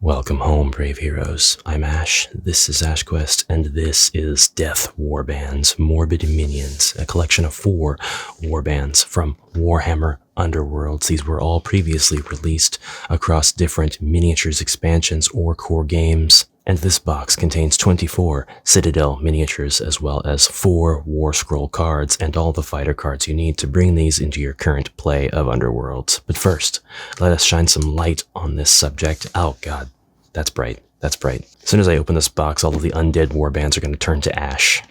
Welcome home, brave heroes. I'm Ash, this is AshQuest, and this is Death Warbands, Morbid Minions, a collection of 4 warbands from Warhammer Underworlds. These were all previously released across different miniatures expansions or core games, and this box contains 24 Citadel miniatures as well as 4 War Scroll cards and all the fighter cards you need to bring these into your current play of Underworlds. But first, let us shine some light on this subject. Oh god, that's bright. That's bright. As soon as I open this box, all of the undead warbands are going to turn to ash.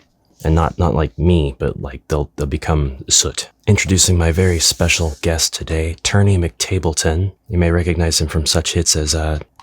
And not like me, but like they'll become soot. Introducing my very special guest today, Turney McTableton. You may recognize him from such hits as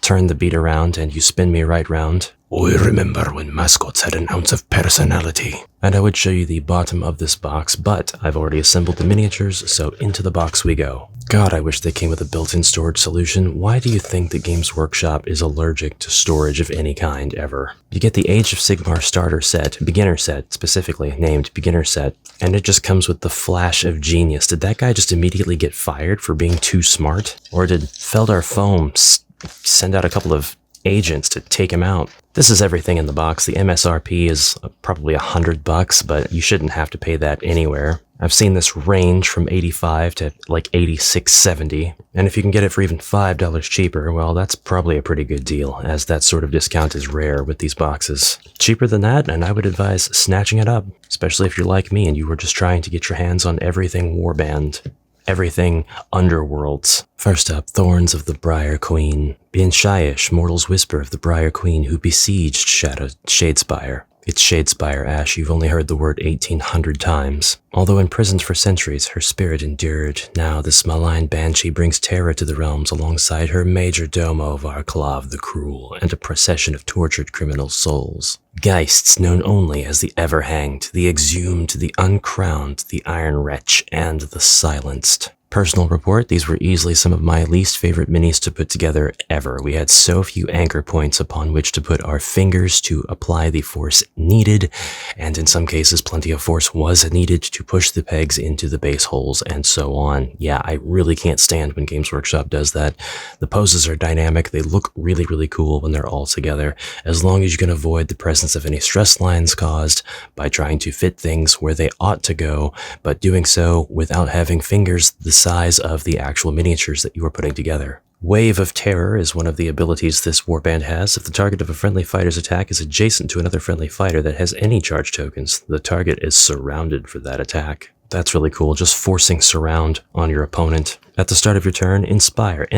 Turn the Beat Around and You Spin Me Right Round. I remember when mascots had an ounce of personality. And I would show you the bottom of this box, but I've already assembled the miniatures, so into the box we go. God, I wish they came with a built-in storage solution. Why do you think that Games Workshop is allergic to storage of any kind ever? You get the Age of Sigmar starter set, beginner set, specifically named beginner set, and it just comes with the flash of genius. Did that guy just immediately get fired for being too smart? Or did Feldar Foam send out a couple of agents to take him out? This is everything in the box. The MSRP is probably $100, but you shouldn't have to pay that anywhere. I've seen this range from $85 to like $86.70, and if you can get it for even $5 cheaper, well, that's probably a pretty good deal, as that sort of discount is rare with these boxes. Cheaper than that, and I would advise snatching it up, especially if you're like me and you were just trying to get your hands on everything Warband. Everything Underworlds. First up, Thorns of the Briar Queen. Bien Shyish, Mortal's Whisper of the Briar Queen who besieged Shadespire. It's Shadespire, Ash. You've only heard the word 1,800 times. Although imprisoned for centuries, her spirit endured. Now this malign banshee brings terror to the realms alongside her major domo Varklav the Cruel and a procession of tortured criminal souls. Geists known only as the Ever-Hanged, the Exhumed, the Uncrowned, the Iron Wretch, and the Silenced. Personal report, these were easily some of my least favorite minis to put together ever. We had so few anchor points upon which to put our fingers to apply the force needed, and in some cases plenty of force was needed to push the pegs into the base holes and so on. Yeah, I really can't stand when Games Workshop does that. The poses are dynamic, they look really, really cool when they're all together, as long as you can avoid the presence of any stress lines caused by trying to fit things where they ought to go, but doing so without having fingers the size of the actual miniatures that you are putting together. Wave of Terror is one of the abilities this warband has. If the target of a friendly fighter's attack is adjacent to another friendly fighter that has any charge tokens, the target is surrounded for that attack. That's really cool, just forcing surround on your opponent. At the start of your turn, inspire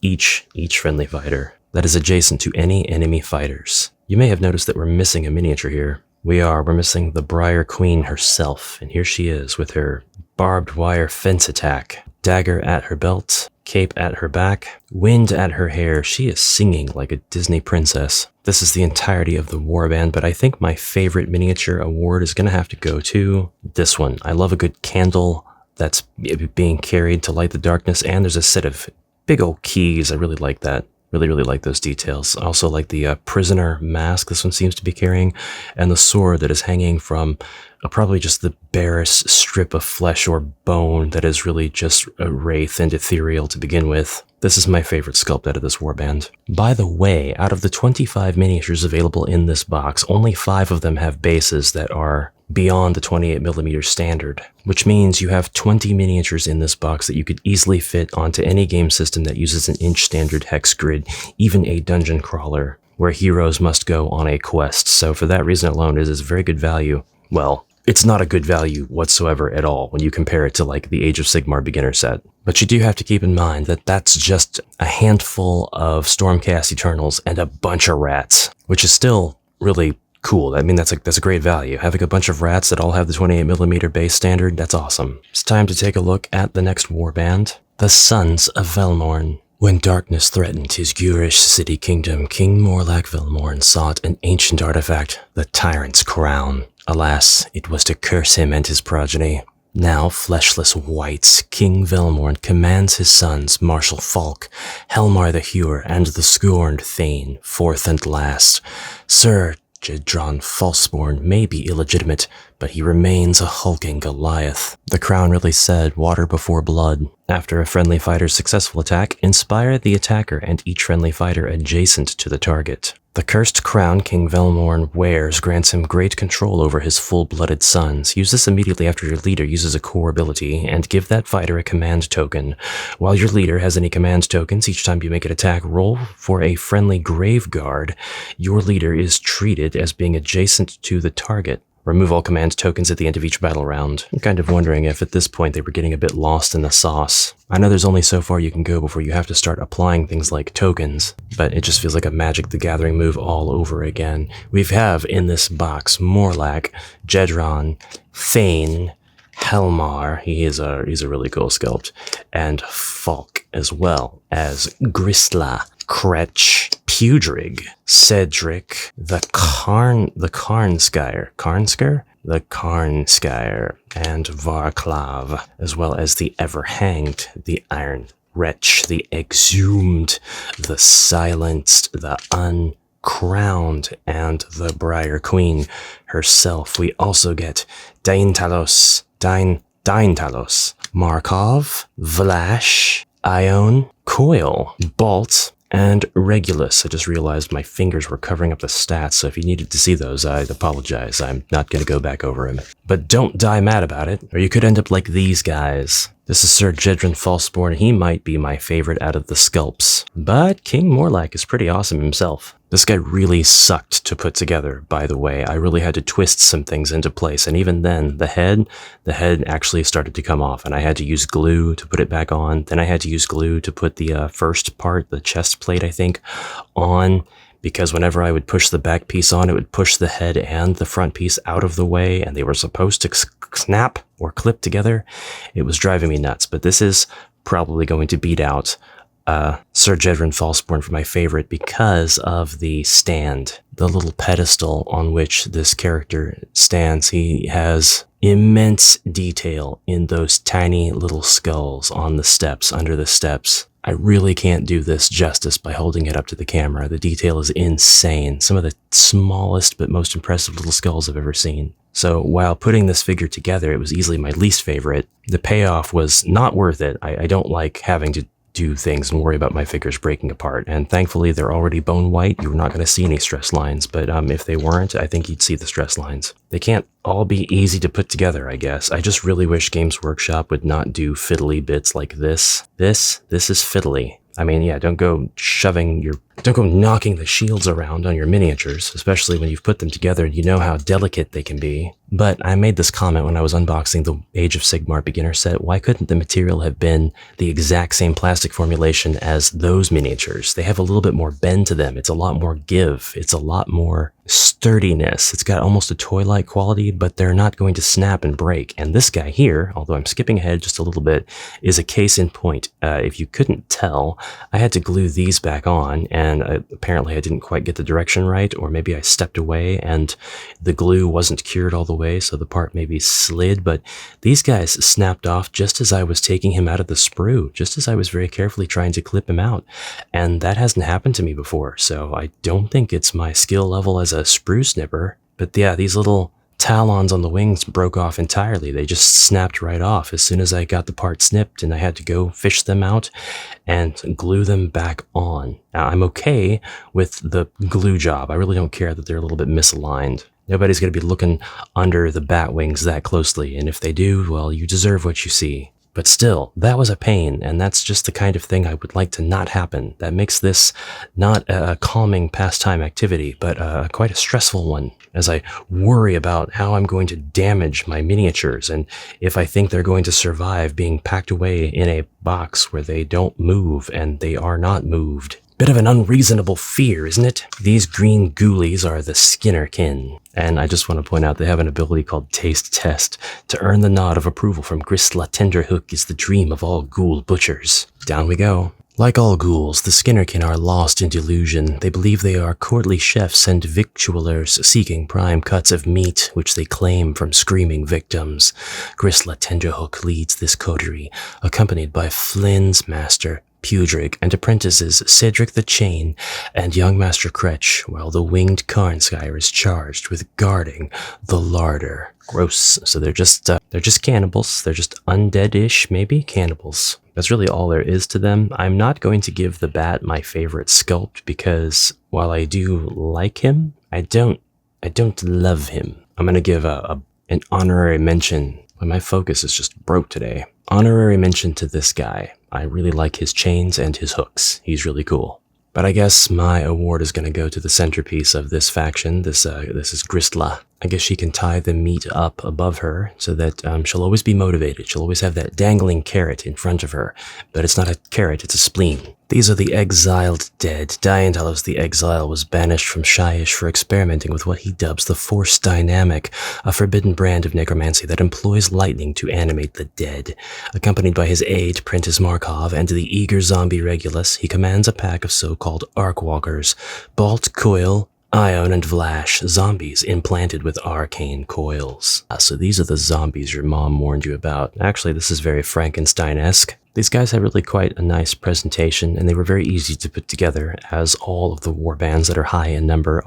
each friendly fighter that is adjacent to any enemy fighters. You may have noticed that we're missing a miniature here. We're missing the Briar Queen herself, and here she is with her barbed wire fence attack. Dagger at her belt, cape at her back, wind at her hair. She is singing like a Disney princess. This is the entirety of the warband, but I think my favorite miniature award is going to have to go to this one. I love a good candle that's being carried to light the darkness, and there's a set of big old keys. I really like that. Really like those details. I also like the prisoner mask this one seems to be carrying, and the sword that is hanging from probably just the barest strip of flesh or bone that is really just a wraith and ethereal to begin with. This is my favorite sculpt out of this warband. By the way, out of the 25 miniatures available in this box, only 5 of them have bases that are beyond the 28mm standard, which means you have 20 miniatures in this box that you could easily fit onto any game system that uses an inch standard hex grid, even a dungeon crawler, where heroes must go on a quest. So for that reason alone, it is very good value. Well, it's not a good value whatsoever at all when you compare it to like the Age of Sigmar beginner set. But you do have to keep in mind that that's just a handful of Stormcast Eternals and a bunch of rats, which is still really cool. I mean, that's a great value. Having a bunch of rats that all have the 28mm base standard, that's awesome. It's time to take a look at the next warband, the Sons of Velmorn. When darkness threatened his Gurish city kingdom, King Morlac Velmorn sought an ancient artifact, the Tyrant's Crown. Alas, it was to curse him and his progeny. Now fleshless wights, King Velmorn commands his sons, Marshal Falk, Helmar the Hewer, and the scorned Thane, fourth and last. Sir Jedron Falseborn may be illegitimate, but he remains a hulking Goliath. The crown really said, water before blood. After a friendly fighter's successful attack, inspire the attacker and each friendly fighter adjacent to the target. The cursed crown King Velmorn wears grants him great control over his full-blooded sons. Use this immediately after your leader uses a core ability, and give that fighter a command token. While your leader has any command tokens, each time you make an attack, roll for a friendly grave guard. Your leader is treated as being adjacent to the target. Remove all command tokens at the end of each battle round. I'm kind of wondering if at this point they were getting a bit lost in the sauce. I know there's only so far you can go before you have to start applying things like tokens, but it just feels like a Magic the Gathering move all over again. We have in this box Morlack, Jedron, Thane, Helmar, he's a really cool sculpt, and Falk, as well as Grisla, Kretch, Pudrig, Cedric, the Karnskire, and Varklav, as well as the Ever-Hanged, the Iron Wretch, the Exhumed, the Silenced, the Uncrowned, and the Briar Queen herself. We also get Daintalos, Markov, Vlash, Ion, Coil, Bolt, and Regulus. I just realized my fingers were covering up the stats, so if you needed to see those, I'd apologize. I'm not going to go back over him. But don't die mad about it, or you could end up like these guys. This is Sir Jedron Falseborn. He might be my favorite out of the sculpts, but King Morlack is pretty awesome himself. This guy really sucked to put together, by the way. I really had to twist some things into place, and even then, the head actually started to come off, and I had to use glue to put it back on. Then I had to use glue to put the first part, the chest plate, I think, on, because whenever I would push the back piece on, it would push the head and the front piece out of the way, and they were supposed to snap or clip together. It was driving me nuts, but this is probably going to beat out Sir Jedron Falseborn for my favorite because of the stand, the little pedestal on which this character stands. He has immense detail in those tiny little skulls on the steps, under the steps. I really can't do this justice by holding it up to the camera. The detail is insane. Some of the smallest but most impressive little skulls I've ever seen. So while putting this figure together, it was easily my least favorite. The payoff was not worth it. I don't like having to do things and worry about my figures breaking apart, and thankfully they're already bone white. You're not going to see any stress lines, but if they weren't, I think you'd see the stress lines. They can't all be easy to put together, I guess. I just really wish Games Workshop would not do fiddly bits like this. This is fiddly. I mean, yeah, don't go knocking the shields around on your miniatures, especially when you've put them together and you know how delicate they can be. But I made this comment when I was unboxing the Age of Sigmar beginner set. Why couldn't the material have been the exact same plastic formulation as those miniatures? They have a little bit more bend to them. It's a lot more give. It's a lot more sturdiness. It's got almost a toy-like quality, but they're not going to snap and break. And this guy here, although I'm skipping ahead just a little bit, is a case in point. If you couldn't tell, I had to glue these back on, and apparently I didn't quite get the direction right, or maybe I stepped away and the glue wasn't cured all the way, so the part maybe slid, but these guys snapped off just as I was taking him out of the sprue, just as I was very carefully trying to clip him out, and that hasn't happened to me before, so I don't think it's my skill level as a sprue snipper. But yeah, these little talons on the wings broke off entirely. They just snapped right off as soon as I got the part snipped, and I had to go fish them out and glue them back on. Now, I'm okay with the glue job. I really don't care that they're a little bit misaligned. Nobody's going to be looking under the bat wings that closely, and if they do, well, you deserve what you see. But still, that was a pain, and that's just the kind of thing I would like to not happen. That makes this not a calming pastime activity, but quite a stressful one, as I worry about how I'm going to damage my miniatures, and if I think they're going to survive being packed away in a box where they don't move, and they are not moved. Bit of an unreasonable fear, isn't it? These green ghoulies are the Skinnerkin, and I just want to point out they have an ability called Taste Test. To earn the nod of approval from Grisla Tenderhook is the dream of all ghoul butchers. Down we go. Like all ghouls, the Skinnerkin are lost in delusion. They believe they are courtly chefs and victualers seeking prime cuts of meat, which they claim from screaming victims. Grisla Tenderhook leads this coterie, accompanied by Flynn's master, Pudrig, and apprentices Cedric the Chain and young Master Kretch, while the winged Karnskyer is charged with guarding the larder. Gross. So they're just cannibals. They're just undead-ish, maybe cannibals. That's really all there is to them. I'm not going to give the bat my favorite sculpt because while I do like him, I don't love him. I'm gonna give an honorary mention. My focus is just broke today. Honorary mention to this guy. I really like his chains and his hooks. He's really cool. But I guess my award is going to go to the centerpiece of this faction. This is Gristla. I guess she can tie the meat up above her so that she'll always be motivated. She'll always have that dangling carrot in front of her. But it's not a carrot, it's a spleen. These are the Exiled Dead. Diantalos the Exile was banished from Shyish for experimenting with what he dubs the Force Dynamic, a forbidden brand of necromancy that employs lightning to animate the dead. Accompanied by his aide, Prentice Markov, and the eager zombie Regulus, he commands a pack of so-called Arcwalkers, Bolt, Coil, Ion, and Vlash, zombies implanted with arcane coils. So these are the zombies your mom warned you about. Actually, this is very Frankenstein-esque. These guys had really quite a nice presentation, and they were very easy to put together, as all of the warbands that are high in number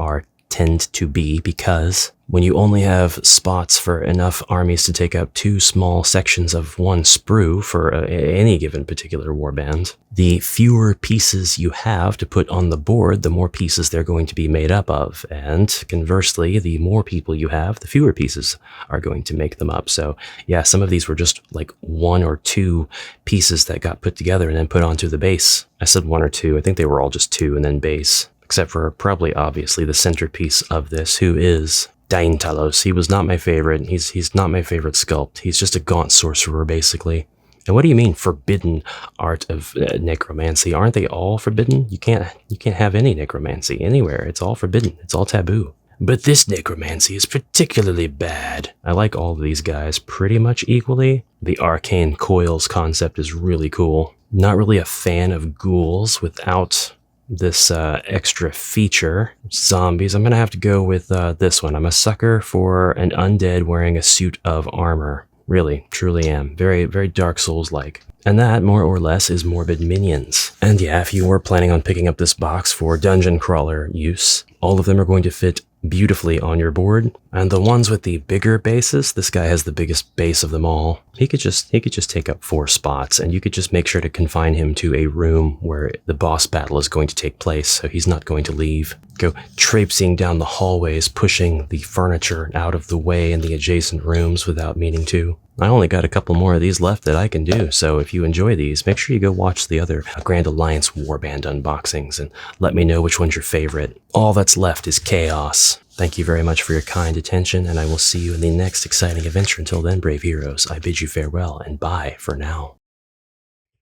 tend to be, because when you only have spots for enough armies to take up 2 small sections of one sprue for any given particular warband, the fewer pieces you have to put on the board, the more pieces they're going to be made up of. And conversely, the more people you have, the fewer pieces are going to make them up. So yeah, some of these were just like 1 or 2 pieces that got put together and then put onto the base. I said 1 or 2. I think they were all just 2 and then base. Except for probably obviously the centerpiece of this, who is Diantalos. He was not my favorite. He's not my favorite sculpt. He's just a gaunt sorcerer, basically. And what do you mean, forbidden art of necromancy? Aren't they all forbidden? You can't have any necromancy anywhere. It's all forbidden. It's all taboo. But this necromancy is particularly bad. I like all of these guys pretty much equally. The arcane coils concept is really cool. Not really a fan of ghouls without this extra feature. Zombies. I'm gonna have to go with this one. I'm a sucker for an undead wearing a suit of armor. Really, truly am. Very, very Dark Souls-like. And that, more or less, is Morbid Minions. And yeah, if you were planning on picking up this box for dungeon crawler use, all of them are going to fit beautifully on your board. And the ones with the bigger bases, this guy has the biggest base of them all. He could just take up 4 spots, and you could just make sure to confine him to a room where the boss battle is going to take place, so he's not going to leave. Go traipsing down the hallways, pushing the furniture out of the way in the adjacent rooms without meaning to. I only got a couple more of these left that I can do, so if you enjoy these, make sure you go watch the other Grand Alliance Warband unboxings and let me know which one's your favorite. All that's left is chaos. Thank you very much for your kind attention, and I will see you in the next exciting adventure. Until then, brave heroes, I bid you farewell and bye for now.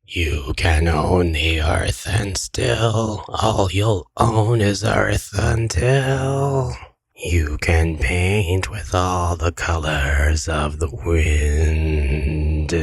You can own the earth, and still all you'll own is earth until you can paint with all the colors of the wind.